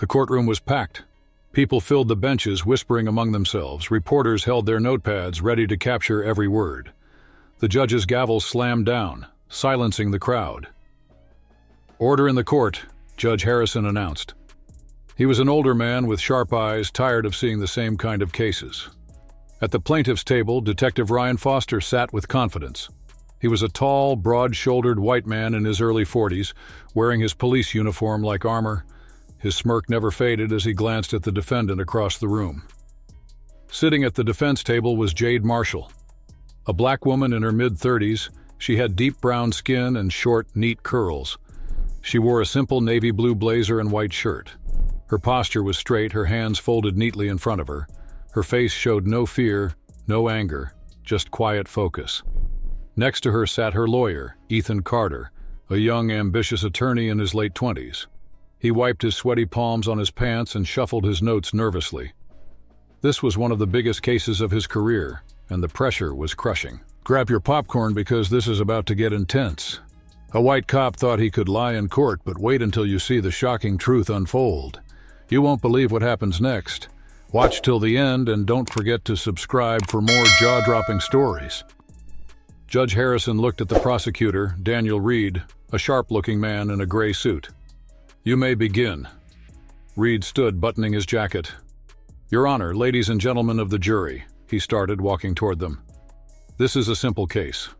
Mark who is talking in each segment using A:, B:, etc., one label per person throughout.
A: The courtroom was packed. People filled the benches, whispering among themselves. Reporters held their notepads, ready to capture every word. The judge's gavel slammed down, silencing the crowd. "Order in the court," Judge Harrison announced. He was an older man with sharp eyes, tired of seeing the same kind of cases. At the plaintiff's table, Detective Ryan Foster sat with confidence. He was a tall, broad-shouldered white man in his early 40s, wearing his police uniform like armor. His smirk never faded as he glanced at the defendant across the room. Sitting at the defense table was Jade Marshall. A black woman in her mid-30s, she had deep brown skin and short, neat curls. She wore a simple navy blue blazer and white shirt. Her posture was straight, her hands folded neatly in front of her. Her face showed no fear, no anger, just quiet focus. Next to her sat her lawyer, Ethan Carter, a young, ambitious attorney in his late 20s. He wiped his sweaty palms on his pants and shuffled his notes nervously. This was one of the biggest cases of his career, and the pressure was crushing. "Grab your popcorn because this is about to get intense." A white cop thought he could lie in court, but wait until you see the shocking truth unfold. You won't believe what happens next. Watch till the end and don't forget to subscribe for more jaw-dropping stories. Judge Harrison looked at the prosecutor, Daniel Reed, a sharp-looking man in a gray suit. "You may begin." Reed stood, buttoning his jacket. "Your Honor, ladies and gentlemen of the jury," he started, walking toward them. "This is a simple case.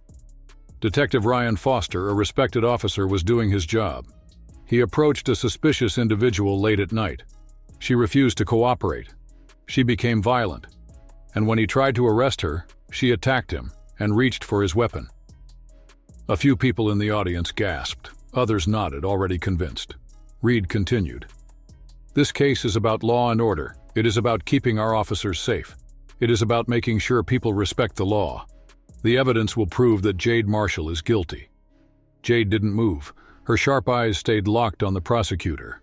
A: Detective Ryan Foster, a respected officer, was doing his job. He approached a suspicious individual late at night. She refused to cooperate. She became violent, and when he tried to arrest her, she attacked him and reached for his weapon." A few people in the audience gasped. Others nodded, already convinced. Reed continued. "This case is about law and order. It is about keeping our officers safe. It is about making sure people respect the law. The evidence will prove that Jade Marshall is guilty." Jade didn't move. Her sharp eyes stayed locked on the prosecutor.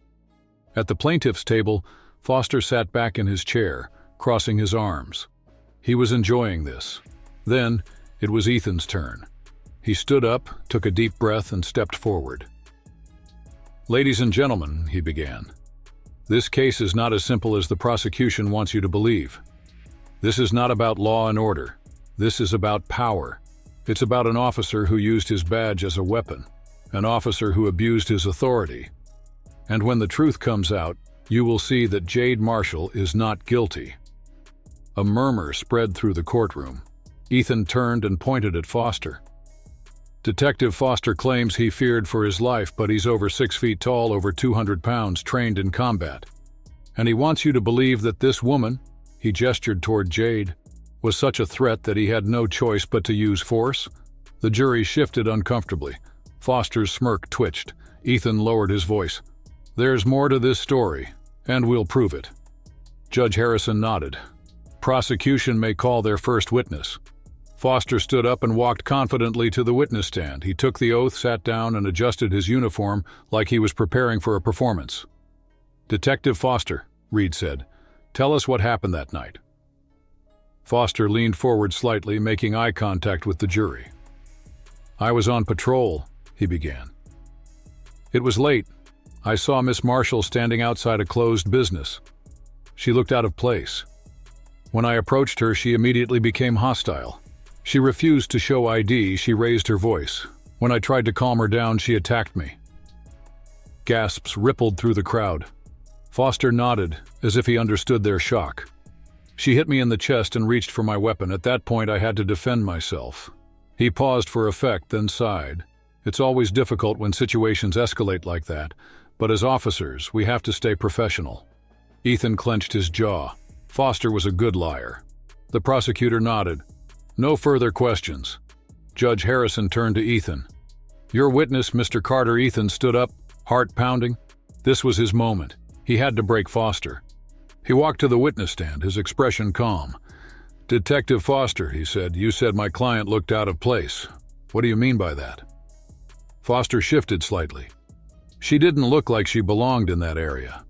A: At the plaintiff's table, Foster sat back in his chair, crossing his arms. He was enjoying this. Then, it was Ethan's turn. He stood up, took a deep breath, and stepped forward. "Ladies and gentlemen," he began, "this case is not as simple as the prosecution wants you to believe. This is not about law and order. This is about power. It's about an officer who used his badge as a weapon, an officer who abused his authority. And when the truth comes out, you will see that Jade Marshall is not guilty." A murmur spread through the courtroom. Ethan turned and pointed at Foster. "Detective Foster claims he feared for his life, but he's over 6 feet tall, over 200 pounds, trained in combat. And he wants you to believe that this woman," he gestured toward Jade, "was such a threat that he had no choice but to use force." The jury shifted uncomfortably. Foster's smirk twitched. Ethan lowered his voice. "There's more to this story, and we'll prove it." Judge Harrison nodded. "Prosecution may call their first witness." Foster stood up and walked confidently to the witness stand. He took the oath, sat down, and adjusted his uniform like he was preparing for a performance. "Detective Foster," Reed said, "tell us what happened that night." Foster leaned forward slightly, making eye contact with the jury. "I was on patrol," he began. "It was late. I saw Miss Marshall standing outside a closed business. She looked out of place. When I approached her, she immediately became hostile. She refused to show ID. She raised her voice. When I tried to calm her down, she attacked me." Gasps rippled through the crowd. Foster nodded, as if he understood their shock. "She hit me in the chest and reached for my weapon. At that point, I had to defend myself." He paused for effect, then sighed. "It's always difficult when situations escalate like that, but as officers, we have to stay professional." Ethan clenched his jaw. Foster was a good liar. The prosecutor nodded. "No further questions." Judge Harrison turned to Ethan. "Your witness, Mr. Carter." Ethan stood up, heart pounding. This was his moment. He had to break Foster. He walked to the witness stand, his expression calm. "Detective Foster," he said, "you said my client looked out of place. What do you mean by that?" Foster shifted slightly. "She didn't look like she belonged in that area."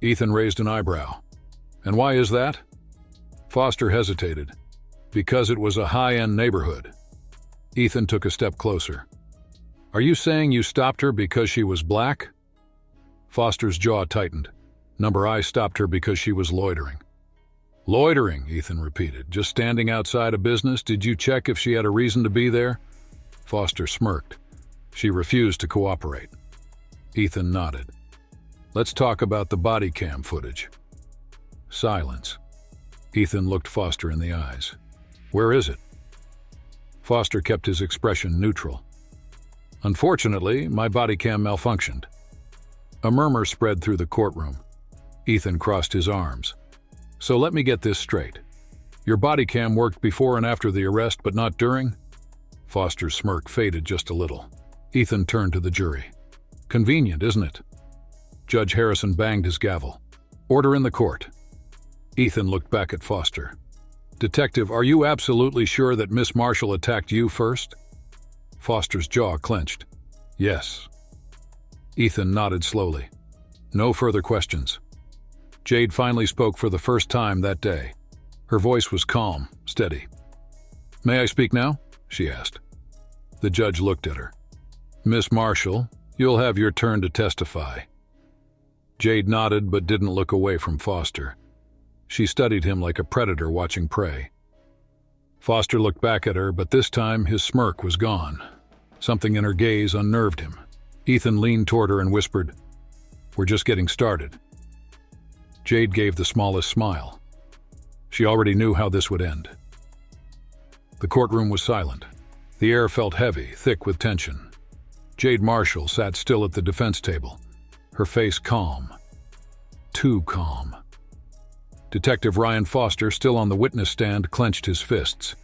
A: Ethan raised an eyebrow. "And why is that?" Foster hesitated. "Because it was a high-end neighborhood." Ethan took a step closer. "Are you saying you stopped her because she was black?" Foster's jaw tightened. Number I stopped her because she was loitering. Loitering, Ethan repeated. Just standing outside a business? Did you check if she had a reason to be there? Foster smirked. She refused to cooperate. Ethan nodded. Let's talk about the body cam footage. Silence. Ethan looked Foster in the eyes. Where is it? Foster kept his expression neutral. Unfortunately, my body cam malfunctioned. A murmur spread through the courtroom. Ethan crossed his arms. So let me get this straight. Your body cam worked before and after the arrest, but not during? Foster's smirk faded just a little. Ethan turned to the jury. Convenient, isn't it? Judge Harrison banged his gavel. Order in the court. Ethan looked back at Foster. Detective, are you absolutely sure that Miss Marshall attacked you first? Foster's jaw clenched. Yes. Ethan nodded slowly. No further questions. Jade finally spoke for the first time that day. Her voice was calm, steady. May I speak now? She asked. The judge looked at her. Miss Marshall, you'll have your turn to testify. Jade nodded but didn't look away from Foster. She studied him like a predator watching prey. Foster looked back at her, but this time his smirk was gone. Something in her gaze unnerved him. Ethan leaned toward her and whispered, We're just getting started. Jade gave the smallest smile. She already knew how this would end. The courtroom was silent. The air felt heavy, thick with tension. Jade Marshall sat still at the defense table, her face calm. Too calm. Detective Ryan Foster, still on the witness stand, clenched his fists.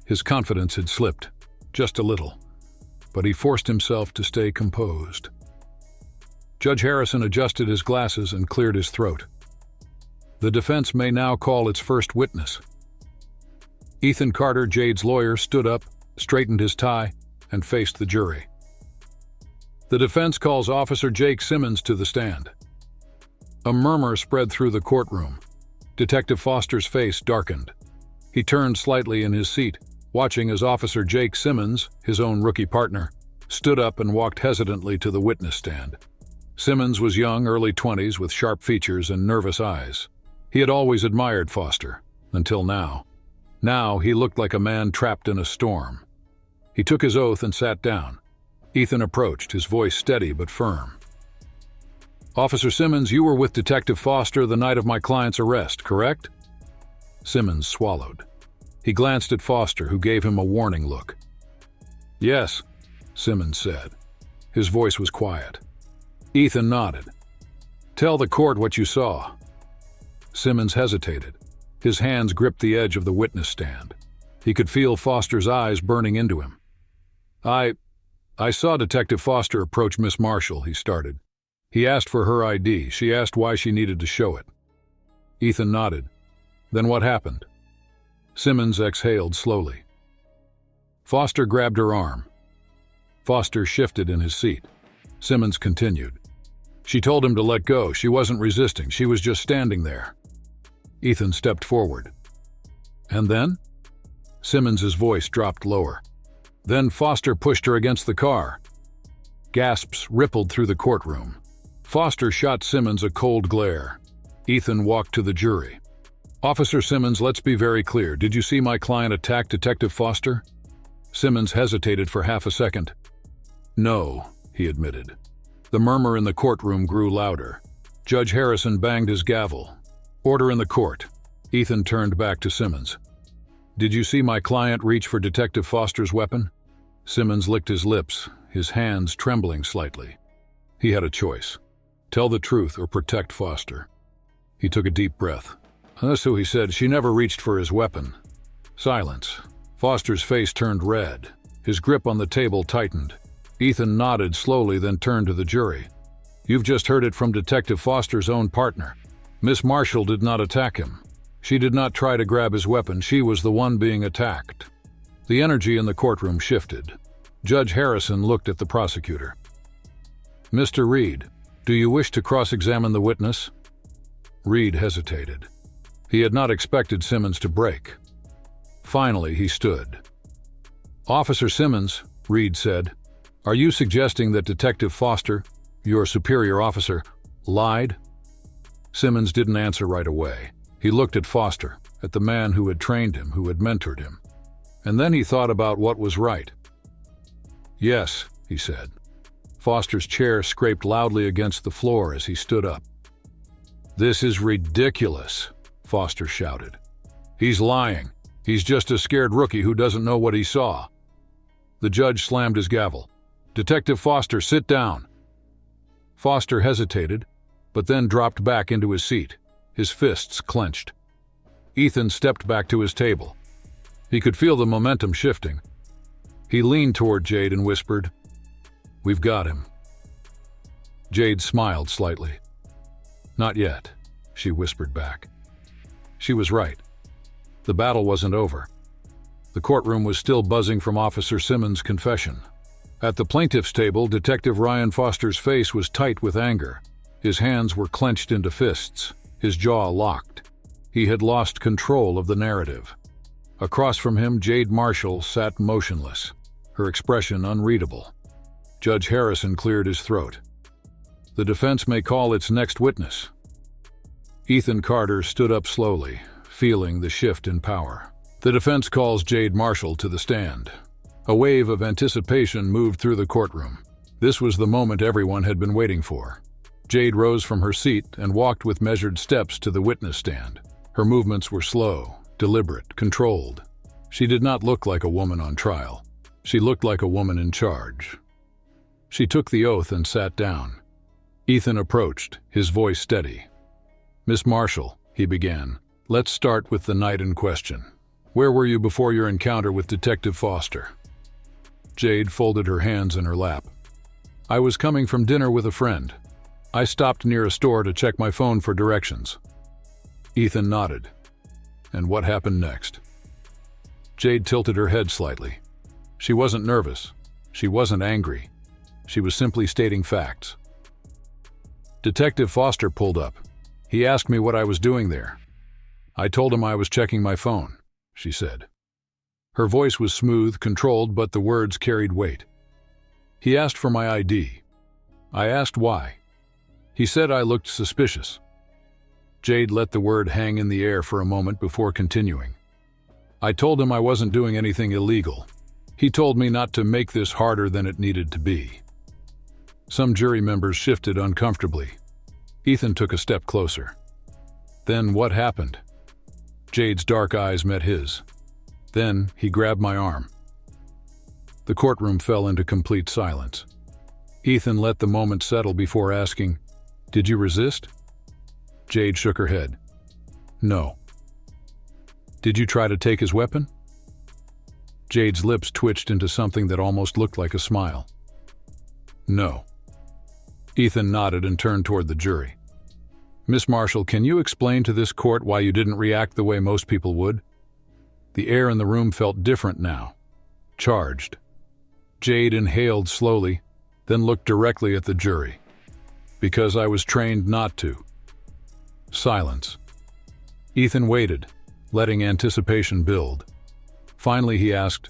A: His confidence had slipped, just a little, but he forced himself to stay composed. Judge Harrison adjusted his glasses and cleared his throat. The defense may now call its first witness. Ethan Carter, Jade's lawyer, stood up, straightened his tie, and faced the jury. The defense calls Officer Jake Simmons to the stand. A murmur spread through the courtroom. Detective Foster's face darkened. He turned slightly in his seat, watching as Officer Jake Simmons, his own rookie partner, stood up and walked hesitantly to the witness stand. Simmons was young, early 20s, with sharp features and nervous eyes. He had always admired Foster, until now. Now he looked like a man trapped in a storm. He took his oath and sat down. Ethan approached, his voice steady but firm. Officer Simmons, you were with Detective Foster the night of my client's arrest, correct? Simmons swallowed. He glanced at Foster, who gave him a warning look. Yes, Simmons said. His voice was quiet. Ethan nodded. Tell the court what you saw. Simmons hesitated. His hands gripped the edge of the witness stand. He could feel Foster's eyes burning into him. I saw Detective Foster approach Miss Marshall, he started. He asked for her ID. She asked why she needed to show it. Ethan nodded. Then what happened? Simmons exhaled slowly. Foster grabbed her arm. Foster shifted in his seat. Simmons continued. She told him to let go. She wasn't resisting. She was just standing there. Ethan stepped forward. And then? Simmons's voice dropped lower. Then Foster pushed her against the car. Gasps rippled through the courtroom. Foster shot Simmons a cold glare. Ethan walked to the jury. Officer Simmons, let's be very clear. Did you see my client attack Detective Foster? Simmons hesitated for half a second. No, he admitted. The murmur in the courtroom grew louder. Judge Harrison banged his gavel. Order in the court. Ethan turned back to Simmons. Did you see my client reach for Detective Foster's weapon? Simmons licked his lips, his hands trembling slightly. He had a choice. Tell the truth or protect Foster. He took a deep breath. So he said, she never reached for his weapon. Silence. Foster's face turned red. His grip on the table tightened. Ethan nodded slowly, then turned to the jury. You've just heard it from Detective Foster's own partner. Miss Marshall did not attack him. She did not try to grab his weapon. She was the one being attacked. The energy in the courtroom shifted. Judge Harrison looked at the prosecutor. Mr. Reed, do you wish to cross-examine the witness? Reed hesitated. He had not expected Simmons to break. Finally, he stood. Officer Simmons, Reed said, are you suggesting that Detective Foster, your superior officer, lied? Simmons didn't answer right away. He looked at Foster, at the man who had trained him, who had mentored him. And then he thought about what was right. "Yes," he said. Foster's chair scraped loudly against the floor as he stood up. "This is ridiculous," Foster shouted. "He's lying. He's just a scared rookie who doesn't know what he saw." The judge slammed his gavel. "Detective Foster, sit down." Foster hesitated, but then dropped back into his seat, his fists clenched. Ethan stepped back to his table. He could feel the momentum shifting. He leaned toward Jade and whispered, "We've got him." Jade smiled slightly. "Not yet," she whispered back. She was right. The battle wasn't over. The courtroom was still buzzing from Officer Simmons' confession. At the plaintiff's table, Detective Ryan Foster's face was tight with anger. His hands were clenched into fists, his jaw locked. He had lost control of the narrative. Across from him, Jade Marshall sat motionless, her expression unreadable. Judge Harrison cleared his throat. "The defense may call its next witness." Ethan Carter stood up slowly, feeling the shift in power. "The defense calls Jade Marshall to the stand." A wave of anticipation moved through the courtroom. This was the moment everyone had been waiting for. Jade rose from her seat and walked with measured steps to the witness stand. Her movements were slow, deliberate, controlled. She did not look like a woman on trial. She looked like a woman in charge. She took the oath and sat down. Ethan approached, his voice steady. "Miss Marshall," he began, "let's start with the night in question. Where were you before your encounter with Detective Foster?" Jade folded her hands in her lap. "I was coming from dinner with a friend. I stopped near a store to check my phone for directions." Ethan nodded. "And what happened next?" Jade tilted her head slightly. She wasn't nervous. She wasn't angry. She was simply stating facts. "Detective Foster pulled up. He asked me what I was doing there. I told him I was checking my phone," she said. Her voice was smooth, controlled, but the words carried weight. "He asked for my ID. I asked why. He said I looked suspicious." Jade let the word hang in the air for a moment before continuing. "I told him I wasn't doing anything illegal. He told me not to make this harder than it needed to be." Some jury members shifted uncomfortably. Ethan took a step closer. "Then what happened?" Jade's dark eyes met his. Then he grabbed my arm. The courtroom fell into complete silence. Ethan let the moment settle before asking, "Did you resist?" Jade shook her head. "No." "Did you try to take his weapon?" Jade's lips twitched into something that almost looked like a smile. "No." Ethan nodded and turned toward the jury. "Miss Marshall, can you explain to this court why you didn't react the way most people would?" The air in the room felt different now, charged. Jade inhaled slowly, then looked directly at the jury. "Because I was trained not to." Silence. Ethan waited, letting anticipation build. Finally he asked,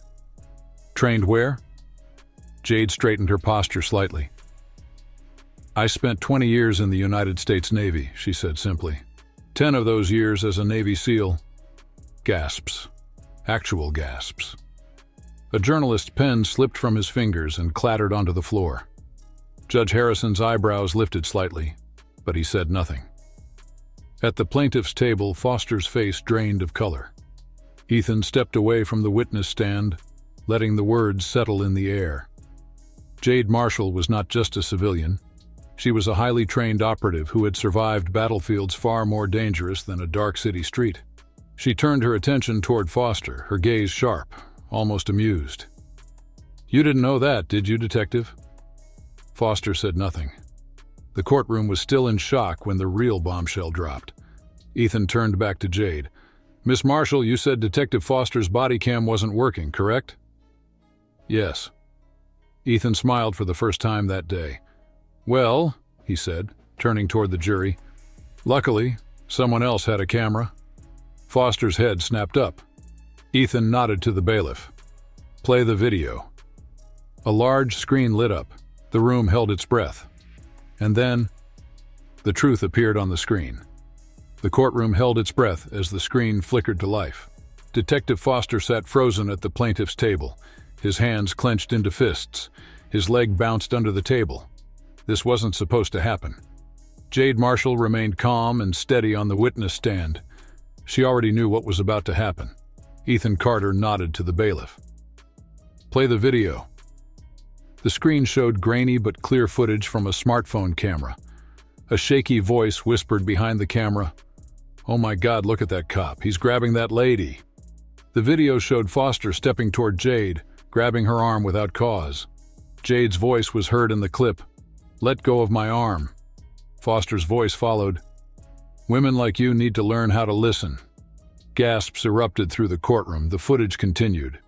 A: "Trained where?" Jade straightened her posture slightly. "I spent 20 years in the United States Navy," she said simply. 10 of those years as a Navy SEAL." Gasps. Actual gasps. A journalist's pen slipped from his fingers and clattered onto the floor. Judge Harrison's eyebrows lifted slightly, but he said nothing. At the plaintiff's table, Foster's face drained of color. Ethan stepped away from the witness stand, letting the words settle in the air. Jade Marshall was not just a civilian. She was a highly trained operative who had survived battlefields far more dangerous than a dark city street. She turned her attention toward Foster, her gaze sharp, almost amused. "You didn't know that, did you, Detective?" Foster said nothing. The courtroom was still in shock when the real bombshell dropped. Ethan turned back to Jade. "Miss Marshall, you said Detective Foster's body cam wasn't working, correct?" "Yes." Ethan smiled for the first time that day. "Well," he said, turning toward the jury, "luckily, someone else had a camera." Foster's head snapped up. Ethan nodded to the bailiff. "Play the video." A large screen lit up. The room held its breath. And then, the truth appeared on the screen. The courtroom held its breath as the screen flickered to life. Detective Foster sat frozen at the plaintiff's table, his hands clenched into fists. His leg bounced under the table. This wasn't supposed to happen. Jade Marshall remained calm and steady on the witness stand. She already knew what was about to happen. Ethan Carter nodded to the bailiff. "Play the video." The screen showed grainy but clear footage from a smartphone camera. A shaky voice whispered behind the camera, "Oh my God, look at that cop. He's grabbing that lady." The video showed Foster stepping toward Jade, grabbing her arm without cause. Jade's voice was heard in the clip, "Let go of my arm." Foster's voice followed, "Women like you need to learn how to listen." Gasps erupted through the courtroom. The footage continued.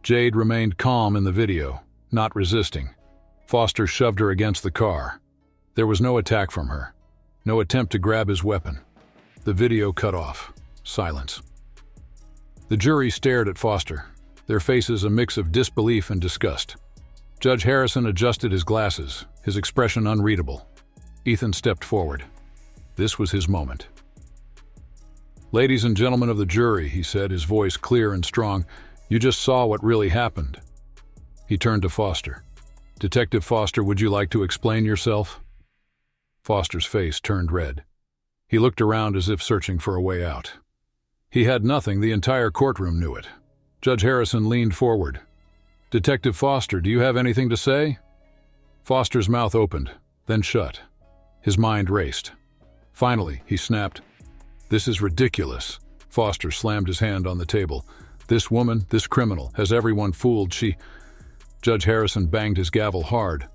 A: Jade remained calm in the video, not resisting. Foster shoved her against the car. There was no attack from her, no attempt to grab his weapon. The video cut off. Silence. The jury stared at Foster, their faces a mix of disbelief and disgust. Judge Harrison adjusted his glasses, his expression unreadable. Ethan stepped forward. This was his moment. "Ladies and gentlemen of the jury," he said, his voice clear and strong, "you just saw what really happened." He turned to Foster. "Detective Foster, would you like to explain yourself?" Foster's face turned red. He looked around as if searching for a way out. He had nothing, the entire courtroom knew it. Judge Harrison leaned forward. "Detective Foster, do you have anything to say?" Foster's mouth opened, then shut. His mind raced. Finally, he snapped, "This is ridiculous." Foster slammed his hand on the table. "This woman, this criminal, has everyone fooled. Judge Harrison banged his gavel hard.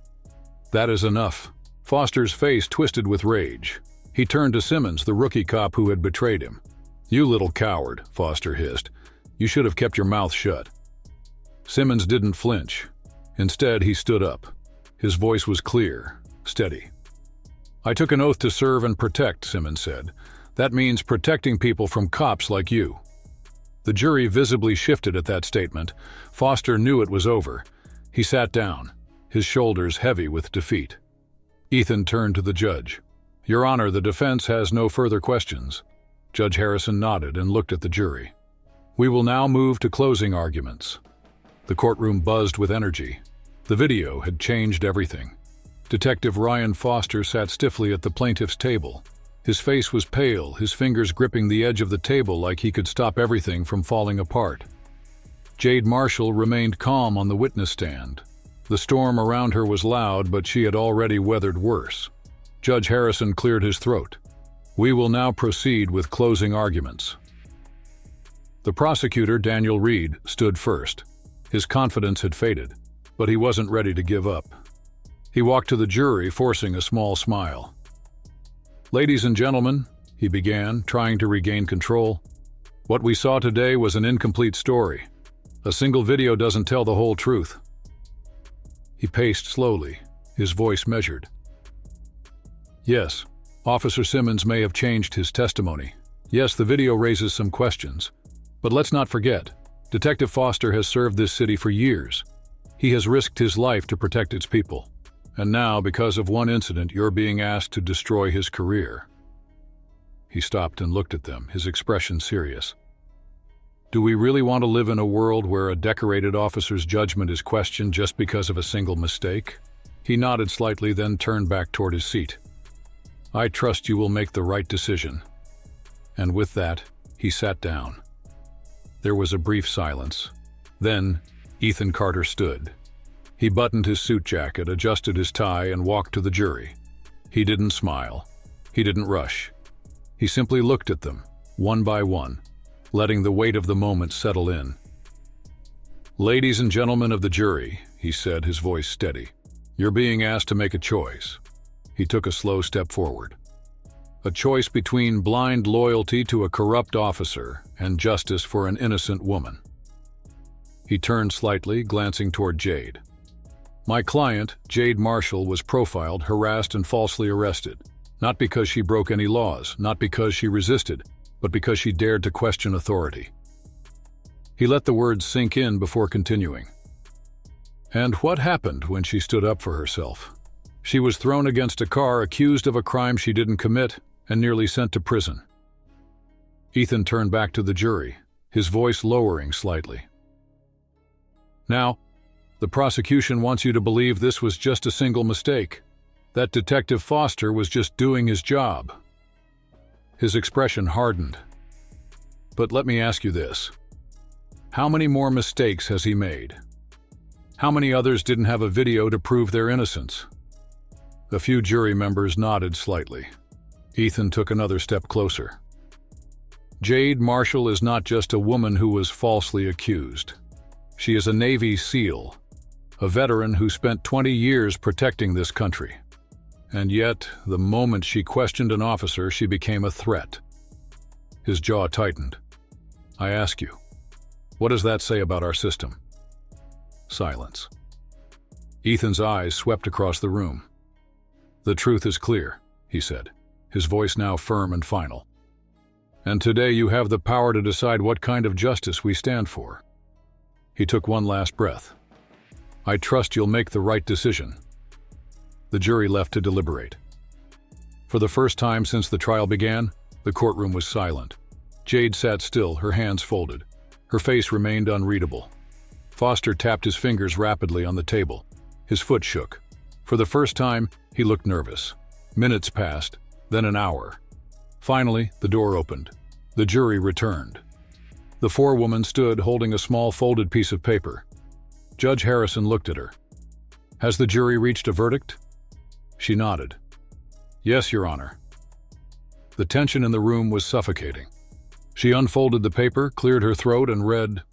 A: "That is enough." Foster's face twisted with rage. He turned to Simmons, the rookie cop who had betrayed him. "You little coward," Foster hissed. "You should have kept your mouth shut." Simmons didn't flinch. Instead, he stood up. His voice was clear, steady. "I took an oath to serve and protect," Simmons said. "That means protecting people from cops like you." The jury visibly shifted at that statement. Foster knew it was over. He sat down, his shoulders heavy with defeat. Ethan turned to the judge. "Your Honor, the defense has no further questions." Judge Harrison nodded and looked at the jury. "We will now move to closing arguments." The courtroom buzzed with energy. The video had changed everything. Detective Ryan Foster sat stiffly at the plaintiff's table. His face was pale, his fingers gripping the edge of the table like he could stop everything from falling apart. Jade Marshall remained calm on the witness stand. The storm around her was loud, but she had already weathered worse. Judge Harrison cleared his throat. "We will now proceed with closing arguments." The prosecutor, Daniel Reed, stood first. His confidence had faded, but he wasn't ready to give up. He walked to the jury, forcing a small smile. "Ladies and gentlemen," he began, trying to regain control, "what we saw today was an incomplete story. A single video doesn't tell the whole truth." He paced slowly, his voice measured. "Yes, Officer Simmons may have changed his testimony. Yes, the video raises some questions. But let's not forget, Detective Foster has served this city for years. He has risked his life to protect its people. And now, because of one incident, you're being asked to destroy his career." He stopped and looked at them, his expression serious. "Do we really want to live in a world where a decorated officer's judgment is questioned just because of a single mistake?" He nodded slightly, then turned back toward his seat. "I trust you will make the right decision." And with that, he sat down. There was a brief silence. Then, Ethan Carter stood. He buttoned his suit jacket, adjusted his tie, and walked to the jury. He didn't smile. He didn't rush. He simply looked at them, one by one, letting the weight of the moment settle in. "Ladies and gentlemen of the jury," he said, his voice steady, "you're being asked to make a choice." He took a slow step forward. "A choice between blind loyalty to a corrupt officer and justice for an innocent woman." He turned slightly, glancing toward Jade. "My client, Jade Marshall, was profiled, harassed, and falsely arrested. Not because she broke any laws, not because she resisted, but because she dared to question authority." He let the words sink in before continuing. "And what happened when she stood up for herself? She was thrown against a car, accused of a crime she didn't commit, and nearly sent to prison. Ethan turned back to the jury, his voice lowering slightly. Now, the prosecution wants you to believe this was just a single mistake, that Detective Foster was just doing his job. His expression hardened. But let me ask you this. How many more mistakes has he made? How many others didn't have a video to prove their innocence? A few jury members nodded slightly. Ethan took another step closer. Jade Marshall is not just a woman who was falsely accused. She is a Navy SEAL, a veteran who spent 20 years protecting this country. And yet, the moment she questioned an officer, she became a threat. His jaw tightened. I ask you, what does that say about our system? Silence. Ethan's eyes swept across the room. The truth is clear, he said, his voice now firm and final. And today you have the power to decide what kind of justice we stand for. He took one last breath. I trust you'll make the right decision. The jury left to deliberate. For the first time since the trial began, the courtroom was silent. Jade sat still, her hands folded. Her face remained unreadable. Foster tapped his fingers rapidly on the table. His foot shook. For the first time, he looked nervous. Minutes passed, then an hour. Finally, the door opened. The jury returned. The forewoman stood holding a small folded piece of paper. Judge Harrison looked at her. Has the jury reached a verdict? She nodded. Yes, Your Honor. The tension in the room was suffocating. She unfolded the paper, cleared her throat, and read,